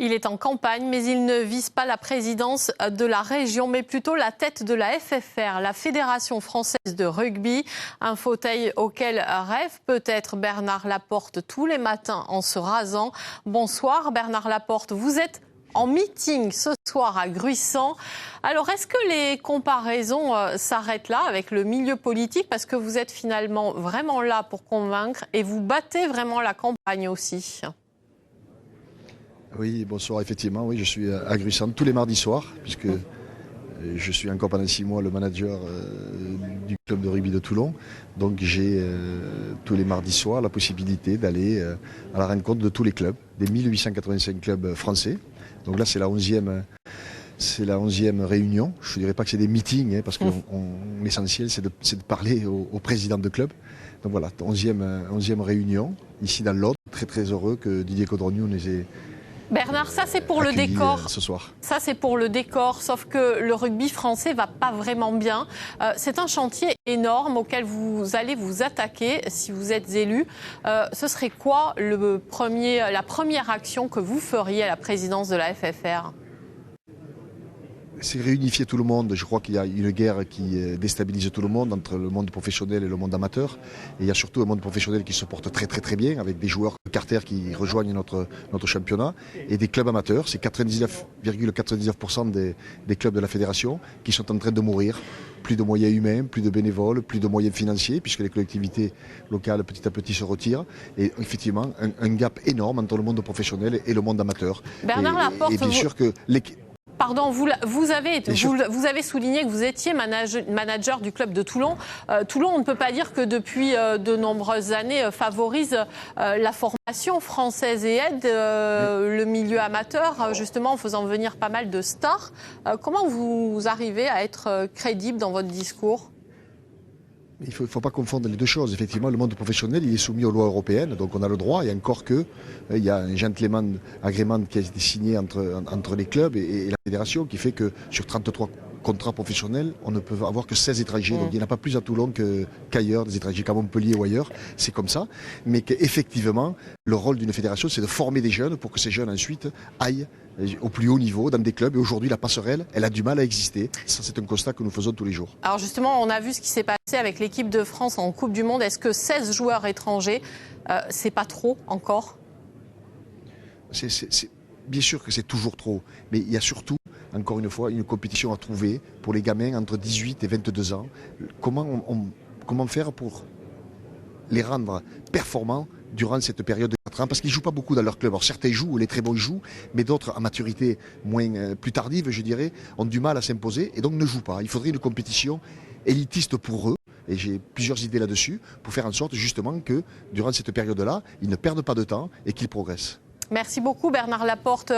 Il est en campagne, mais il ne vise pas la présidence de la région, mais plutôt la tête de la FFR, la Fédération française de rugby. Un fauteuil auquel rêve peut-être Bernard Laporte tous les matins en se rasant. Bonsoir Bernard Laporte, vous êtes en meeting ce soir à Gruissant. Alors, est-ce que les comparaisons s'arrêtent là avec le milieu politique? Parce que vous êtes finalement vraiment là pour convaincre et vous battez vraiment la campagne aussi. Oui, bonsoir. Effectivement, oui, je suis à Gruissant tous les mardis soirs, puisque je suis encore pendant 6 mois le manager du club de rugby de Toulon. Donc j'ai tous les mardis soirs la possibilité d'aller à la rencontre de tous les clubs, des 1885 clubs français. Donc là, c'est la 11e réunion. Je ne dirais pas que c'est des meetings, parce que l'essentiel, c'est de parler aux présidents de clubs. Donc voilà, 11e réunion, ici dans l'Aude. Très très heureux que Didier Codroniou nous ait Bernard, ça c'est pour le décor. Ce soir. Ça c'est pour le décor, sauf que le rugby français va pas vraiment bien. C'est un chantier énorme auquel vous allez vous attaquer si vous êtes élu. Ce serait quoi la première action que vous feriez à la présidence de la FFR ? C'est réunifier tout le monde. Je crois qu'il y a une guerre qui déstabilise tout le monde entre le monde professionnel et le monde amateur. Et il y a surtout un monde professionnel qui se porte très très très bien avec des joueurs de Carter qui rejoignent notre championnat et des clubs amateurs. C'est 99,99% des clubs de la fédération qui sont en train de mourir. Plus de moyens humains, plus de bénévoles, plus de moyens financiers puisque les collectivités locales petit à petit se retirent. Et effectivement, un gap énorme entre le monde professionnel et le monde amateur. Bernard Laporte, et bien sûr que Pardon, vous avez souligné que vous étiez manager du club de Toulon. Toulon, on ne peut pas dire que depuis de nombreuses années favorise la formation française et aide le milieu amateur, justement en faisant venir pas mal de stars. Comment vous arrivez à être crédible dans votre discours ? Il ne faut pas confondre les deux choses. Effectivement, le monde professionnel, il est soumis aux lois européennes, donc on a le droit, et encore que il y a un gentleman agreement qui a été signé entre les clubs et la fédération qui fait que sur 33 contrats professionnels, on ne peut avoir que 16 étrangers. Donc il n'y en a pas plus à Toulon qu'ailleurs, des étrangers qu'à Montpellier ou ailleurs. C'est comme ça. Mais qu'effectivement, le rôle d'une fédération, c'est de former des jeunes pour que ces jeunes ensuite aillent au plus haut niveau dans des clubs. Et aujourd'hui, la passerelle, elle a du mal à exister. Ça, c'est un constat que nous faisons tous les jours. Alors justement, on a vu ce qui s'est passé avec l'équipe de France en Coupe du Monde. Est-ce que 16 joueurs étrangers, c'est pas trop encore ? Bien sûr que c'est toujours trop. Mais il y a surtout, encore une fois, une compétition à trouver pour les gamins entre 18 et 22 ans. Comment faire pour les rendre performants durant cette période de 4 ans, parce qu'ils ne jouent pas beaucoup dans leur club. Alors certains jouent, les très bons jouent, mais d'autres, à maturité plus tardive, je dirais, ont du mal à s'imposer et donc ne jouent pas. Il faudrait une compétition élitiste pour eux, et j'ai plusieurs idées là-dessus, pour faire en sorte justement que, durant cette période-là, ils ne perdent pas de temps et qu'ils progressent. Merci beaucoup Bernard Laporte.